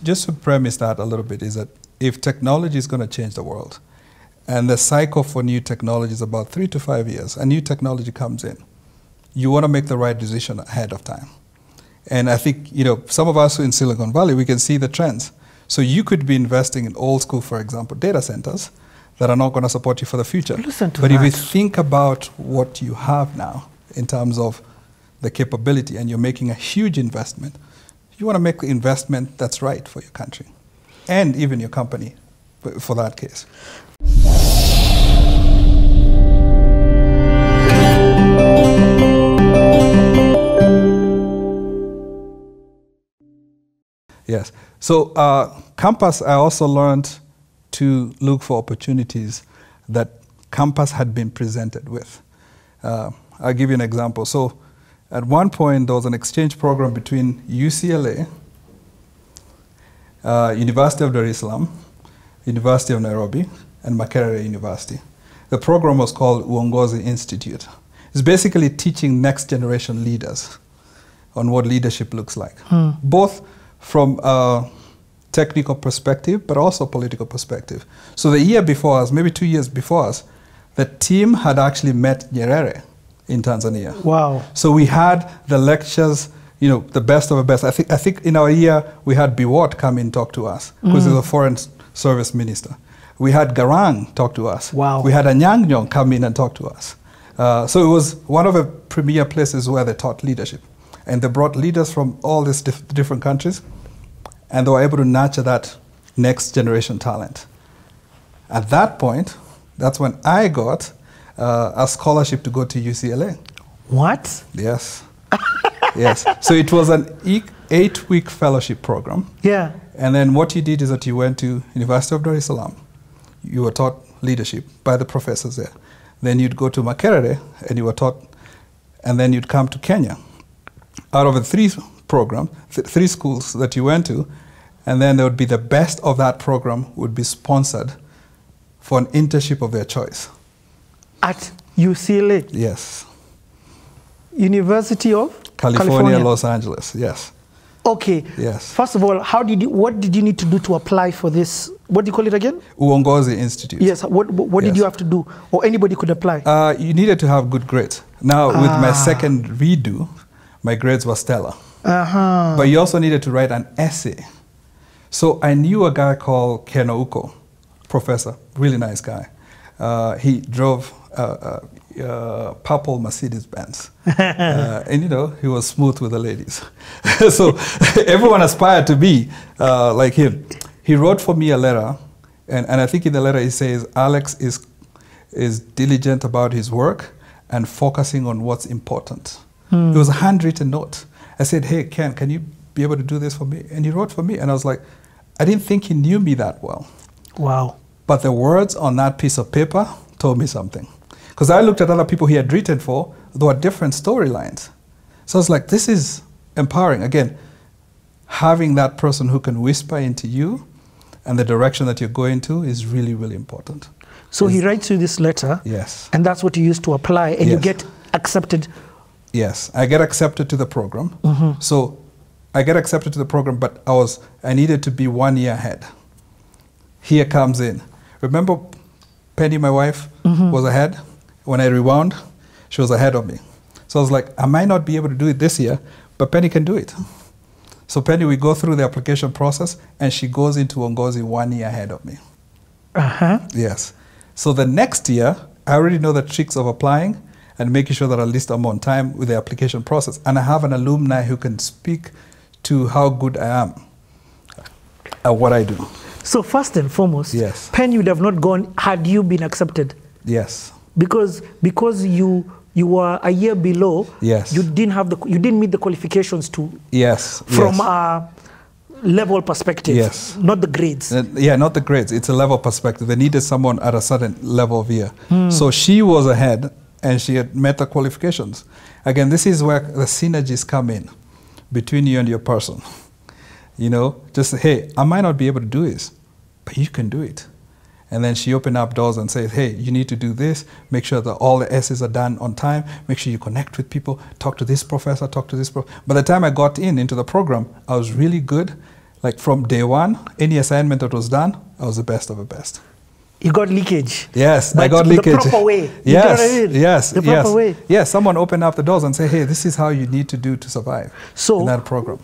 just to premise that a little bit is that if technology is going to change the world, and the cycle for new technology is about 3 to 5 years, a new technology comes in, you want to make the right decision ahead of time. And I think, some of us in Silicon Valley, we can see the trends. So you could be investing in old school, for example, data centers that are not going to support you for the future. But if you think about what you have now in terms of the capability, and you're making a huge investment, you want to make the investment that's right for your country and even your company, for that case. Yes. So Campus, I also learned to look for opportunities that Campus had been presented with. I'll give you an example. So at one point, there was an exchange program between UCLA, University of Dar es Salaam, University of Nairobi, and Makerere University. The program was called Uongozi Institute. It's basically teaching next generation leaders on what leadership looks like, both from a technical perspective, but also political perspective. So the year before us, maybe 2 years before us, the team had actually met Nyerere in Tanzania. Wow. So we had the lectures, the best of the best. I think in our year, we had Biwott come in and talk to us, because he's a foreign service minister. We had Garang talk to us. Wow. We had Anyang Nyong come in and talk to us. So it was one of the premier places where they taught leadership. And they brought leaders from all these different countries, and they were able to nurture that next generation talent. At that point, that's when I got a scholarship to go to UCLA. What? Yes. Yes. So it was an 8-week fellowship program. Yeah. And then what you did is that you went to University of Dar es Salaam. You were taught leadership by the professors there. Then you'd go to Makerere, and you were taught, and then you'd come to Kenya. Out of the 3 programs, 3 schools that you went to, and then there would be the best of that program would be sponsored for an internship of their choice. At UCLA? Yes. University of? California, Los Angeles, yes. Okay. Yes. First of all, what did you need to do to apply for this? What do you call it again? Uongozi Institute. Yes. What did you have to do? Or anybody could apply? You needed to have good grades. Now, with my second redo, my grades were stellar. But you also needed to write an essay. So I knew a guy called Ken Ouko, professor, really nice guy. He drove purple Mercedes-Benz. And he was smooth with the ladies. So everyone aspired to be like him. He wrote for me a letter, and I think in the letter he says, Alex is diligent about his work and focusing on what's important. It was a handwritten note. I said, hey, Ken, can you be able to do this for me? And he wrote for me, and I was like, I didn't think he knew me that well. Wow. But the words on that piece of paper told me something. Because I looked at other people he had written for, there were different storylines. So I was like, this is empowering. Again, having that person who can whisper into you and the direction that you're going to is really, really important. So he writes you this letter. Yes. And that's what you use to apply, and you get accepted. Yes, I get accepted to the program. So I get accepted to the program, but I needed to be 1 year ahead. Here comes in. Remember Penny, my wife, was ahead? When I rewound, she was ahead of me. So I was like, I might not be able to do it this year, but Penny can do it. So Penny, we go through the application process, and she goes into Uongozi 1 year ahead of me. Yes. So the next year, I already know the tricks of applying and making sure that at least I'm on time with the application process. And I have an alumni who can speak to how good I am at what I do. So first and foremost, yes, Penny would have not gone had you been accepted. Yes. Because you were a year below. Yes. You didn't meet the qualifications to. Yes. From a level perspective. Yes. Not the grades. Yeah, not the grades. It's a level perspective. They needed someone at a certain level of year. So she was ahead, and she had met the qualifications. Again, this is where the synergies come in between you and your person. Just, hey, I might not be able to do this, but you can do it. And then she opened up doors and said, hey, you need to do this, make sure that all the S's are done on time, make sure you connect with people, talk to this professor, talk to this professor. By the time I got into the program, I was really good, Like from day one, any assignment that was done, I was the best of the best. You got leakage. Yes, but I got leakage. The proper way. Yes, yes, the proper way. Yes, someone opened up the doors and say, hey, this is how you need to do to survive in that program.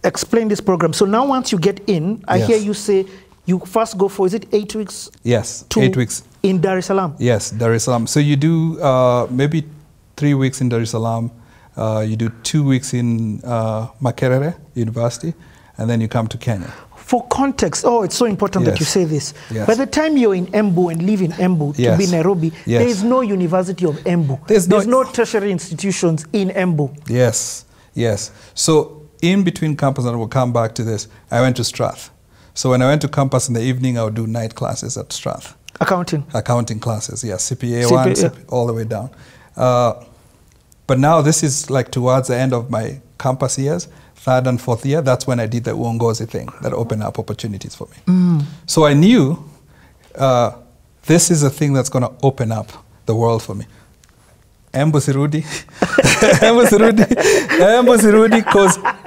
Explain this program. So now once you get in, I Yes. hear you say you first go for, is it 8 weeks? Yes, 8 weeks. In Dar es Salaam? Yes, Dar es Salaam. So you do maybe 3 weeks in Dar es Salaam, you do 2 weeks in Makerere University, and then you come to Kenya. For context, it's so important that you say this. Yes. By the time you're in Embu and live in Embu to be Nairobi, there is no University of Embu. There's no tertiary institutions in Embu. Yes, yes. So in between campus, and we'll come back to this, I went to Strath. So when I went to campus in the evening, I would do night classes at Strath. Accounting? Accounting classes, yes. CPA 1, all the way down. But now this is like towards the end of my campus years. 3rd and 4th year, that's when I did the uongozi thing that opened up opportunities for me. So I knew this is a thing that's going to open up the world for me. Embu Sirudi,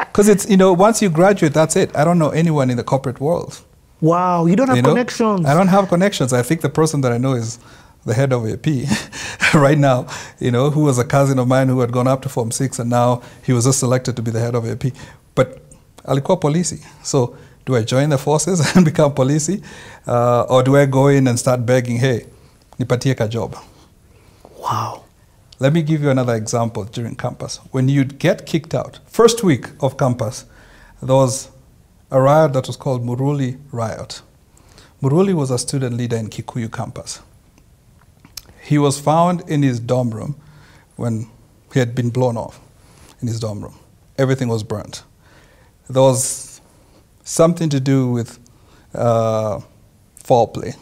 because it's, once you graduate, that's it. I don't know anyone in the corporate world. Wow, you don't have connections. I don't have connections. I think the person that I know is the head of AP right now, who was a cousin of mine who had gone up to Form 6 and now he was just selected to be the head of AP. But alikuwa polisi. So do I join the forces and become polisi? Or do I go in and start begging, hey, nipatie ka job? Wow. Let me give you another example during campus. When you'd get kicked out, first week of campus, there was a riot that was called Muruli Riot. Muruli was a student leader in Kikuyu campus. He was found in his dorm room when he had been blown off in his dorm room. Everything was burnt. There was something to do with foul play.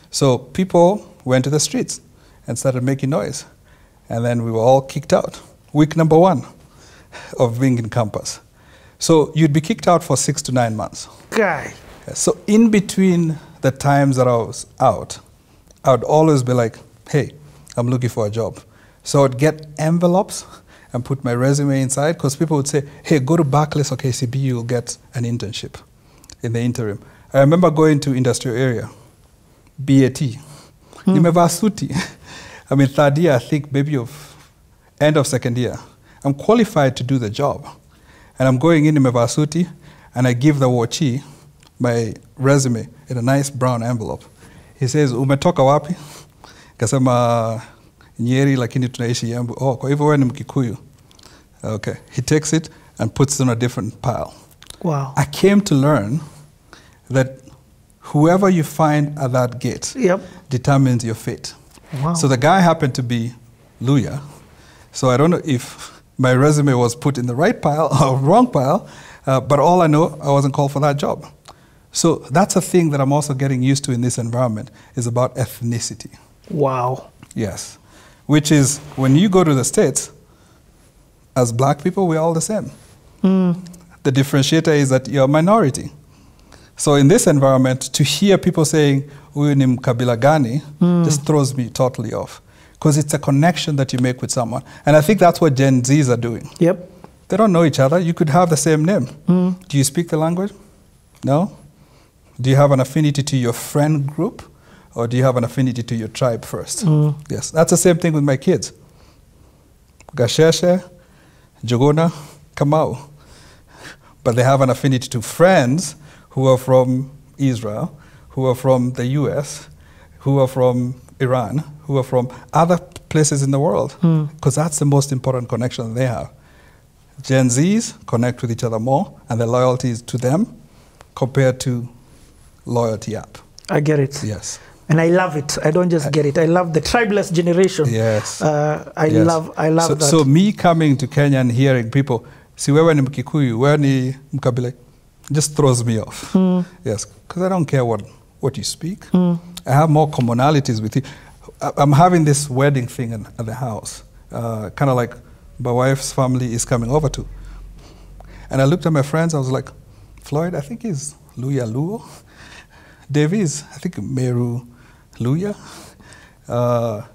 So people went to the streets and started making noise. And then we were all kicked out. Week number 1 of being in campus. So you'd be kicked out for 6 to 9 months. Guy. So in between the times that I was out, I would always be like, hey, I'm looking for a job. So I'd get envelopes and put my resume inside because people would say, hey, go to Barclays or KCB, you'll get an internship in the interim. I remember going to industrial area, BAT. Nimevaa suti. I'm in 3rd year, I think maybe of end of 2nd year. I'm qualified to do the job. And I'm going in nimevaa suti and I give the wachi my resume in a nice brown envelope. He says, umetoka wapi? Kasema Nyeri lakini tunaishi Embu. Oh, kwa hivyo wewe ni Mkikuyu. Okay. He takes it and puts it on a different pile. Wow. I came to learn that whoever you find at that gate determines your fate. Wow. So the guy happened to be Luya. So I don't know if my resume was put in the right pile or wrong pile, but all I know, I wasn't called for that job. So that's a thing that I'm also getting used to in this environment, is about ethnicity. Wow. Yes. Which is, when you go to the States, as black people, we're all the same. The differentiator is that you're a minority. So in this environment, to hear people saying, "Huyu ni mkabila gani," just throws me totally off. Because it's a connection that you make with someone. And I think that's what Gen Zs are doing. Yep. They don't know each other. You could have the same name. Do you speak the language? No? Do you have an affinity to your friend group? Or do you have an affinity to your tribe first? Yes, that's the same thing with my kids. Gasheshe, Jogona, Kamau. But they have an affinity to friends who are from Israel, who are from the US, who are from Iran, who are from other places in the world. Because that's the most important connection they have. Gen Zs connect with each other more, and their loyalty is to them compared to loyalty app. I get it. Yes. And I love it. I don't just get it. I love the tribeless generation. Yes. I love that. So me coming to Kenya and hearing people, si wewe ni Mkikuyu, wewe ni Mkabila, just throws me off. Yes, because I don't care what you speak. I have more commonalities with you. I'm having this wedding thing at the house, kind of like my wife's family is coming over to. And I looked at my friends, I was like, Floyd, I think he's Luya Luo. Davies, I think Meru Luya.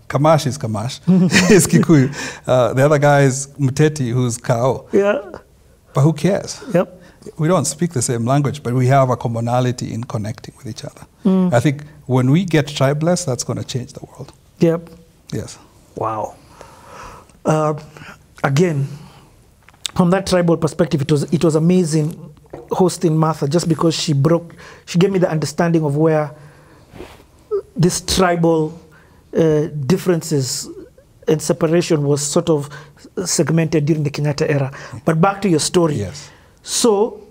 Kamash is Kamash. He's Kikuyu. The other guy is Muteti, who's Kao. Yeah. But who cares? Yep. we don't speak the same language, but we have a commonality in connecting with each other. I think when we get tribeless, that's going to change the world. Yep. Yes. Wow. Again, from that tribal perspective, it was amazing hosting Martha, just because she gave me the understanding of where this tribal differences and separation was sort of segmented during the Kenyatta era. But back to your story. Yes. So,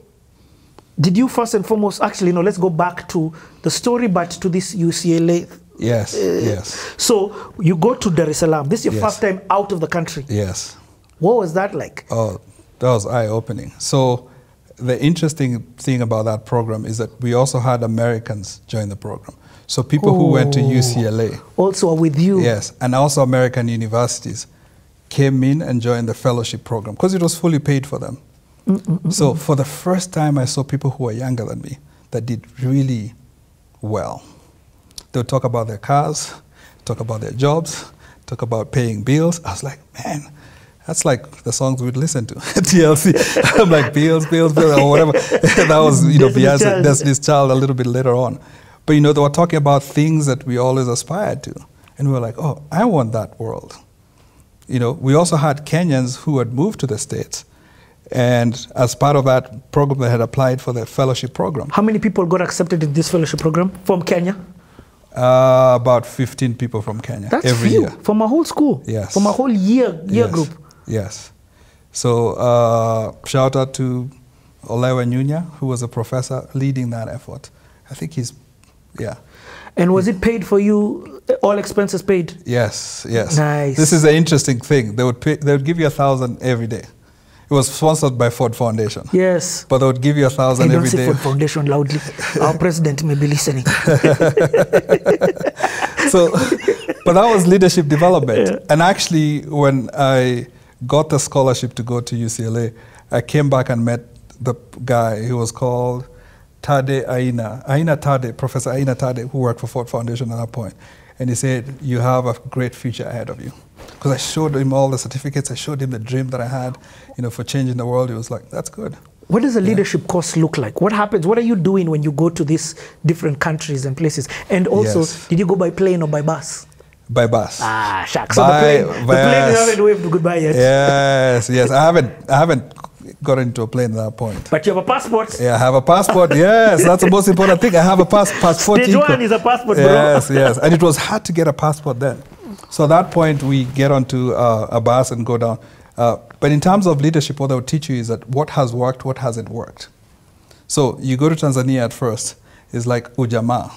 did you first and foremost, actually, no, let's go back to the story, but to this UCLA. Yes, yes. So, you go to Dar es Salaam. This is your first time out of the country. Yes. What was that like? Oh, that was eye-opening. So, the interesting thing about that program is that we also had Americans join the program. So people who went to UCLA. Also with you. Yes, and also American universities came in and joined the fellowship program because it was fully paid for them. So for the first time, I saw people who were younger than me that did really well. They would talk about their cars, talk about their jobs, talk about paying bills. I was like, man, that's like the songs we'd listen to at TLC. I'm like, bills, or whatever. That was, Beyonce, Destiny's Child a little bit later on. But, they were talking about things that we always aspired to. And we were like, oh, I want that world. We also had Kenyans who had moved to the States. And as part of that program, they had applied for the fellowship program. How many people got accepted in this fellowship program from Kenya? About 15 people from Kenya. That's every few. year. From a whole school? Yes. From a whole year group? Yes. So shout out to Olewa Nyunya, who was a professor leading that effort. I think he's, yeah. And was it paid for you, all expenses paid? Yes, yes. Nice. This is the interesting thing. They would give you 1,000 every day. It was sponsored by Ford Foundation. Yes. But they would give you 1,000 every day. Don't say Ford Foundation loudly. Our president may be listening. So, but that was leadership development. Yeah. And actually, when I got the scholarship to go to UCLA, I came back and met the guy who was called Tade Professor Aina Tade, who worked for Ford Foundation at that point. And he said, you have a great future ahead of you. Because I showed him all the certificates, I showed him the dream that I had, for changing the world. He was like, that's good. What does a leadership course look like? What happens? What are you doing when you go to these different countries and places? And also, did you go by plane or by bus? By bus. Ah, shucks. So the plane you haven't waved goodbye yet. Yes. I haven't got into a plane at that point. But you have a passport. Yeah, I have a passport. Yes, that's the most important thing. I have a passport. Stage one is a passport, bro. Yes. And it was hard to get a passport then. So at that point, we get onto a bus and go down. But in terms of leadership, what they would teach you is that what has worked, what hasn't worked. So you go to Tanzania at first, it's like Ujamaa.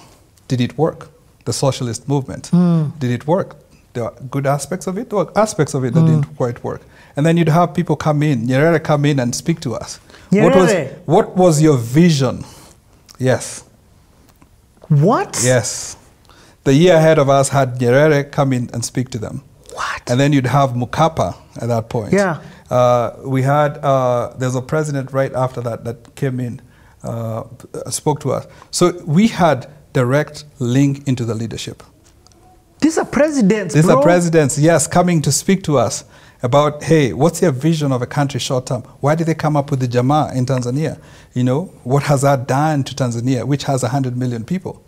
Did it work? The socialist movement. Did it work? There are good aspects of it. There were aspects of it that didn't quite work. And then you'd have people come in, Nyerere come in and speak to us. What was your vision? Yes. What? Yes. The year ahead of us had Nyerere come in and speak to them. What? And then you'd have Mukapa at that point. Yeah. We had, there's a president right after that came in, spoke to us. So we had direct link into the leadership. These are presidents, These are presidents, yes, coming to speak to us about, hey, what's your vision of a country short term? Why did they come up with the Jamaa in Tanzania? What has that done to Tanzania, which has 100 million people,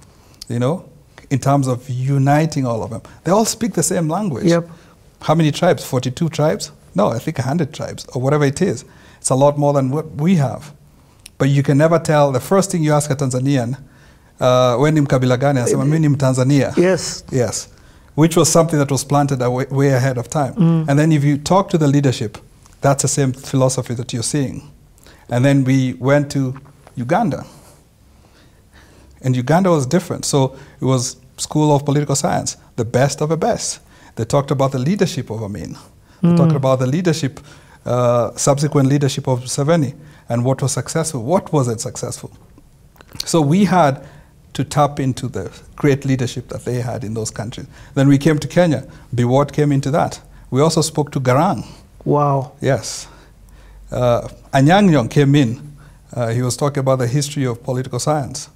in terms of uniting all of them? They all speak the same language. Yep. How many tribes? 42 tribes? No, I think 100 tribes, or whatever it is. It's a lot more than what we have. But you can never tell. The first thing you ask a Tanzanian, when in Kabila gani, I say, I'm in Tanzania. Yes. Yes. Which was something that was planted way ahead of time. And then if you talk to the leadership, that's the same philosophy that you're seeing. And then we went to Uganda. And Uganda was different. So it was School of Political Science, the best of the best. They talked about the leadership of Amin. They talked about the leadership, subsequent leadership of Museveni, and what was successful, what wasn't successful. So we had to tap into the great leadership that they had in those countries. Then we came to Kenya. Biwott came into that. We also spoke to Garang. Wow. Yes. Anyang' Nyong'o came in. He was talking about the history of political science.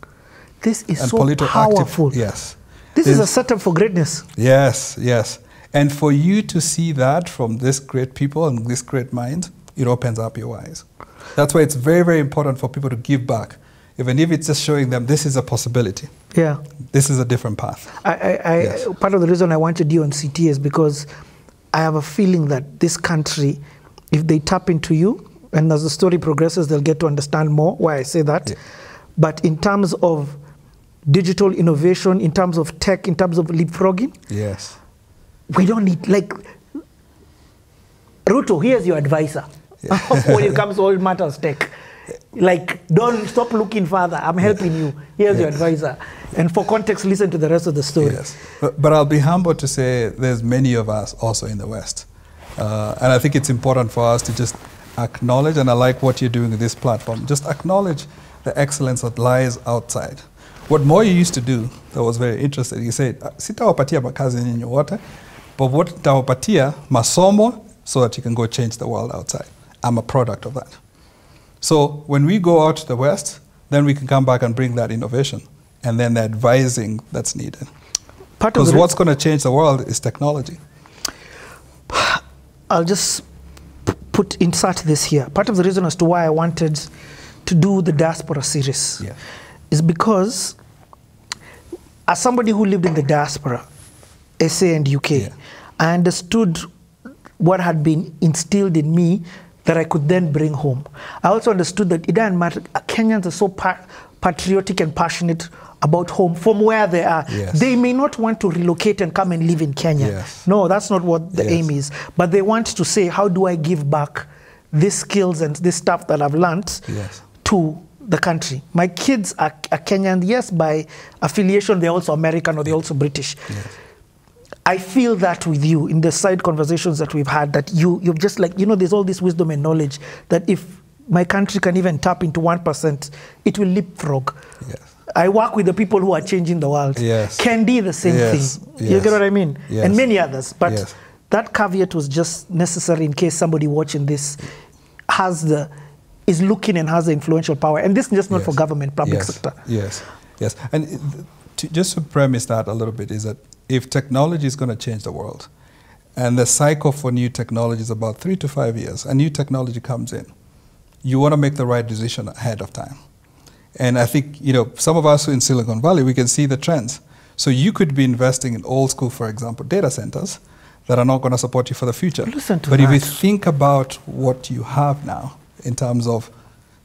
This is so powerful. Yes. This is a setup for greatness. Yes, yes. And for you to see that from this great people and this great mind, it opens up your eyes. That's why it's very, very important for people to give back, even if it's just showing them this is a possibility. Yeah. This is a different path. Yes. Part of the reason I wanted you on CT is because I have a feeling that this country, if they tap into you, and as the story progresses, they'll get to understand more why I say that. Yeah. But in terms of digital innovation, in terms of tech, in terms of leapfrogging, yes, we don't need, like, Ruto, here's your advisor. Yeah. When it comes to all matters tech. Like, don't stop looking further. I'm helping you. Here's your advisor. And for context, listen to the rest of the story. Yes. But I'll be humble to say there's many of us also in the West. And I think it's important for us to just acknowledge, and I like what you're doing with this platform, just acknowledge the excellence that lies outside. What Moi used to do that was very interesting, he said, sitawapatia makazi nyinyi wote, but what nitawapatia masomo so that you can go change the world outside. I'm a product of that. So when we go out to the West, then we can come back and bring that innovation and then the advising that's needed. Because what's going to change the world is technology. I'll just insert this here. Part of the reason as to why I wanted to do the diaspora series is because as somebody who lived in the diaspora, SA and UK, I understood what had been instilled in me that I could then bring home. I also understood that it doesn't matter. Kenyans are so patriotic and passionate about home from where they are. Yes. They may not want to relocate and come and live in Kenya. Yes. No, that's not what the aim is. But they want to say, how do I give back these skills and this stuff that I've learned to the country? My kids are Kenyan, yes, by affiliation, they're also American or they're also British. Yes. I feel that with you in the side conversations that we've had, that you've just like, you know, there's all this wisdom and knowledge that if my country can even tap into 1%, it will leapfrog. Yes. I work with the people who are changing the world. Yes. Candy, the same thing. You get what I mean? Yes. And many others. But that caveat was just necessary in case somebody watching this is looking and has the influential power. And this is just not for government, public sector. Yes, yes. And just to premise that a little bit is that if technology is going to change the world, and the cycle for new technology is about 3 to 5 years, a new technology comes in, you want to make the right decision ahead of time. And I think, you know, some of us in Silicon Valley, we can see the trends. So you could be investing in old school, for example, data centers that are not going to support you for the future. But if you think about what you have now in terms of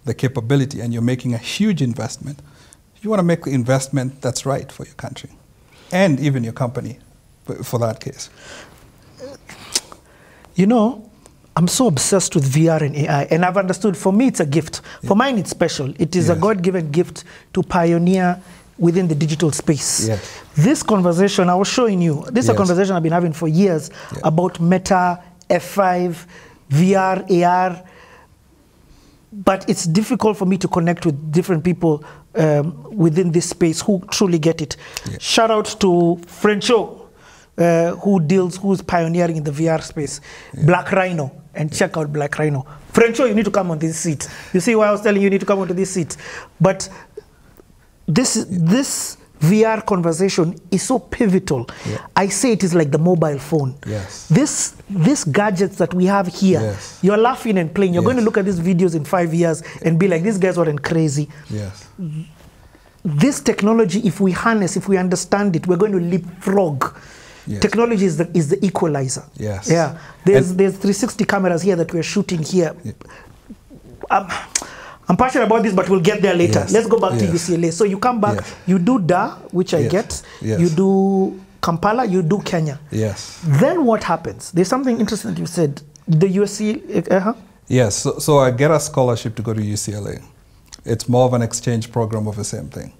the capability and you're making a huge investment, you want to make the investment that's right for your country and even your company for that case. You know, I'm so obsessed with VR and AI, and I've understood, for me, it's a gift. For mine, it's special. It is a God-given gift to pioneer within the digital space. This conversation, I was showing you, this is a conversation I've been having for years about Meta, F5, VR, AR, but it's difficult for me to connect with different people within this space who truly get it. Shout out to Frencho, who's pioneering in the VR space. Black Rhino, and check out Black Rhino. Frencho, you need to come on this seat. You see why I was telling you need to come onto this seat. But this VR conversation is so pivotal. I say it is like the mobile phone. This gadgets that we have here, you're laughing and playing. You're going to look at these videos in 5 years and be like, these guys weren't crazy. This technology, if we harness, if we understand it, we're going to leapfrog. Technology is the equalizer. There's 360 cameras here that we're shooting here. I'm passionate about this, but we'll get there later. Let's go back to UCLA. So you come back, you do Dar, which I get. You do Kampala, you do Kenya. Then what happens? There's something interesting that you said. The USC. Yes. So I get a scholarship to go to UCLA. It's more of an exchange program of the same thing.